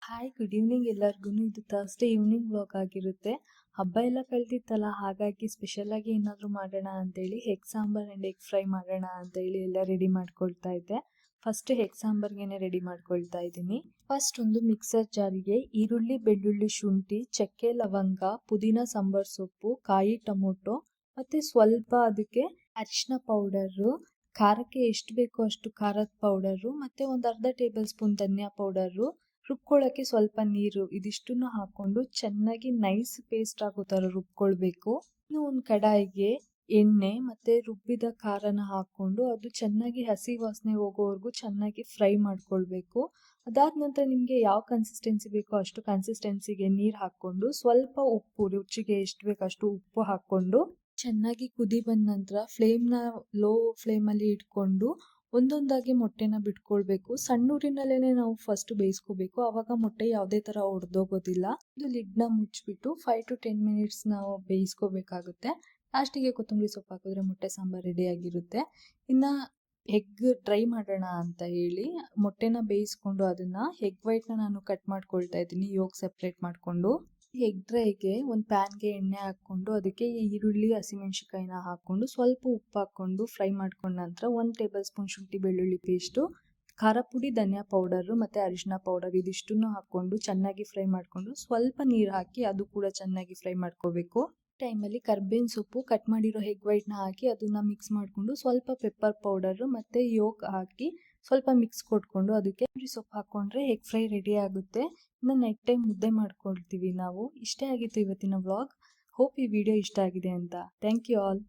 Hi good evening ಎಲ್ಲರಿಗೂ. ಇದು Thursday evening vlog ಆಗಿರುತ್ತೆ. ಹಬ್ಬ ಎಲ್ಲ ಕಳೆದಿತ್ತಲ್ಲ, ಹಾಗಾಗಿ ಸ್ಪೆಷಲ್ ಆಗಿ ಏನಾದರೂ ಮಾಡೋಣ ಅಂತೇಳಿ egg sambar and egg fry ಮಾಡೋಣ ಅಂತೇಳಿ ಎಲ್ಲ ರೆಡಿ ಮಾಡ್ಕೊಳ್ತಾ ಇದ್ದೆ. ಫಸ್ಟ್ ಎಗ್ ಸಾಂಬಾರ್ಗೆ ರೆಡಿ ಮಾಡ್ಕೊಳ್ತಾ ಇದ್ದೀನಿ. ಫಸ್ಟ್ ಒಂದು ಮಿಕ್ಸರ್ ಜಾರಿಗೆ ಈರುಳ್ಳಿ, ಬೆಳ್ಳುಳ್ಳಿ, ಶುಂಠಿ, ಚಕ್ಕೆ, ಲವಂಗ, ಪುದೀನ, ಸಾಂಬಾರ್ ಸೊಪ್ಪು, ಕಾಯಿ ಟೊಮೊಟೊ ಮತ್ತು ಸ್ವಲ್ಪ ಅದಕ್ಕೆ ಅರಿಶಿನ ಪೌಡರು, ಖಾರಕ್ಕೆ ಎಷ್ಟು ಬೇಕೋ ಅಷ್ಟು ಖಾರದ ಪೌಡರು ಮತ್ತು ಒಂದು ಅರ್ಧ ಟೇಬಲ್ ಸ್ಪೂನ್ ಧನಿಯಾ ಪೌಡರು, ರುಬ್ಕೊಳ್ಳೋಕ್ಕೆ ಸ್ವಲ್ಪ ನೀರು, ಇದಿಷ್ಟನ್ನು ಹಾಕೊಂಡು ಚೆನ್ನಾಗಿ ನೈಸ್ ಪೇಸ್ಟ್ ಆಗೋ ಥರ ರುಬ್ಕೊಳ್ಬೇಕು. ಇನ್ನು ಒಂದು ಕಡಾಯಿಗೆ ಎಣ್ಣೆ ಮತ್ತು ರುಬ್ಬಿದ ಖಾರನ ಹಾಕ್ಕೊಂಡು ಅದು ಚೆನ್ನಾಗಿ ಹಸಿ ವಾಸನೆ ಹೋಗೋವರೆಗೂ ಚೆನ್ನಾಗಿ ಫ್ರೈ ಮಾಡ್ಕೊಳ್ಬೇಕು. ಅದಾದ ನಂತರ ನಿಮಗೆ ಯಾವ ಕನ್ಸಿಸ್ಟೆನ್ಸಿ ಬೇಕೋ ಅಷ್ಟು ಕನ್ಸಿಸ್ಟೆನ್ಸಿಗೆ ನೀರು ಹಾಕ್ಕೊಂಡು ಸ್ವಲ್ಪ ಉಪ್ಪು, ರುಚಿಗೆ ಎಷ್ಟು ಬೇಕೋ ಅಷ್ಟು ಉಪ್ಪು ಹಾಕ್ಕೊಂಡು ಚೆನ್ನಾಗಿ ಕುದಿ ಬಂದ ನಂತರ ಫ್ಲೇಮ್ನ ಲೋ ಫ್ಲೇಮಲ್ಲಿ ಇಟ್ಕೊಂಡು ಒಂದೊಂದಾಗಿ ಮೊಟ್ಟೆನ ಬಿಟ್ಕೊಳ್ಬೇಕು. ಸಣ್ಣ ಊರಿನಲ್ಲೇ ನಾವು ಫಸ್ಟ್ ಬೇಯಿಸ್ಕೋಬೇಕು, ಆವಾಗ ಮೊಟ್ಟೆ ಯಾವುದೇ ಥರ ಒಡೆದೋಗೋದಿಲ್ಲ. ಇದು ಲಿಡ್ನ ಮುಚ್ಚಿಬಿಟ್ಟು 5 to 10 minutes ನಾವು ಬೇಯಿಸ್ಕೋಬೇಕಾಗುತ್ತೆ. ಲಾಸ್ಟಿಗೆ ಕೊತ್ತಂಬರಿ ಸೊಪ್ಪು ಹಾಕಿದ್ರೆ ಮೊಟ್ಟೆ ಸಾಂಬಾರು ರೆಡಿಯಾಗಿರುತ್ತೆ. ಇನ್ನು ಎಗ್ ಡ್ರೈ ಮಾಡೋಣ ಅಂತ ಹೇಳಿ ಮೊಟ್ಟೆನ ಬೇಯಿಸ್ಕೊಂಡು ಅದನ್ನು ಎಗ್ ವೈಟ್ನ ನಾನು ಕಟ್ ಮಾಡ್ಕೊಳ್ತಾ ಇದ್ದೀನಿ, ಯೋಗ್ ಸೆಪ್ರೇಟ್ ಮಾಡಿಕೊಂಡು. ಎಗ್ ಡ್ರೈಗೆ ಒಂದು ಪ್ಯಾನ್ಗೆ ಎಣ್ಣೆ ಹಾಕ್ಕೊಂಡು ಅದಕ್ಕೆ ಈರುಳ್ಳಿ, ಹಸಿಮೆಣ್ಸಿಕಾಯಿನ ಹಾಕ್ಕೊಂಡು ಸ್ವಲ್ಪ ಉಪ್ಪು ಹಾಕ್ಕೊಂಡು ಫ್ರೈ ಮಾಡ್ಕೊಂಡ ನಂತರ 1 ಟೇಬಲ್ ಸ್ಪೂನ್ ಶುಂಠಿ ಬೆಳ್ಳುಳ್ಳಿ ಪೇಸ್ಟು, ಖಾರ ಪುಡಿ, ಧನಿಯಾ ಪೌಡರು ಮತ್ತು ಅರಿಶಿನ ಪೌಡರ್ ಇದಿಷ್ಟನ್ನು ಹಾಕ್ಕೊಂಡು ಚೆನ್ನಾಗಿ ಫ್ರೈ ಮಾಡಿಕೊಂಡು ಸ್ವಲ್ಪ ನೀರು ಹಾಕಿ ಅದು ಕೂಡ ಚೆನ್ನಾಗಿ ಫ್ರೈ ಮಾಡ್ಕೋಬೇಕು. ಟೈಮಲ್ಲಿ ಕರ್ಬೇವಿನ ಸೊಪ್ಪು, ಕಟ್ ಮಾಡಿರೋ ಎಗ್ ವೈಟ್ನ ಹಾಕಿ ಅದನ್ನು ಮಿಕ್ಸ್ ಮಾಡಿಕೊಂಡು ಸ್ವಲ್ಪ ಪೆಪ್ಪರ್ ಪೌಡರು ಮತ್ತು ಯೋಗ್ ಹಾಕಿ ಸ್ವಲ್ಪ ಮಿಕ್ಸ್ ಕೊಟ್ಕೊಂಡು ಅದಕ್ಕೆ ಸೊಪ್ಪು ಹಾಕ್ಕೊಂಡ್ರೆ ಎಗ್ ಫ್ರೈ ರೆಡಿ ಆಗುತ್ತೆ. ಇನ್ನು ನೆಕ್ಸ್ಟ್ ಟೈಮ್ ಮುದ್ದೆ ಮಾಡ್ಕೊಳ್ತೀವಿ ನಾವು. ಇಷ್ಟೇ ಆಗಿತ್ತು ಇವತ್ತಿನ ವ್ಲಾಗ್. ಹೋಪ್ ಈ ವಿಡಿಯೋ ಇಷ್ಟ ಆಗಿದೆ ಅಂತ. Thank you all.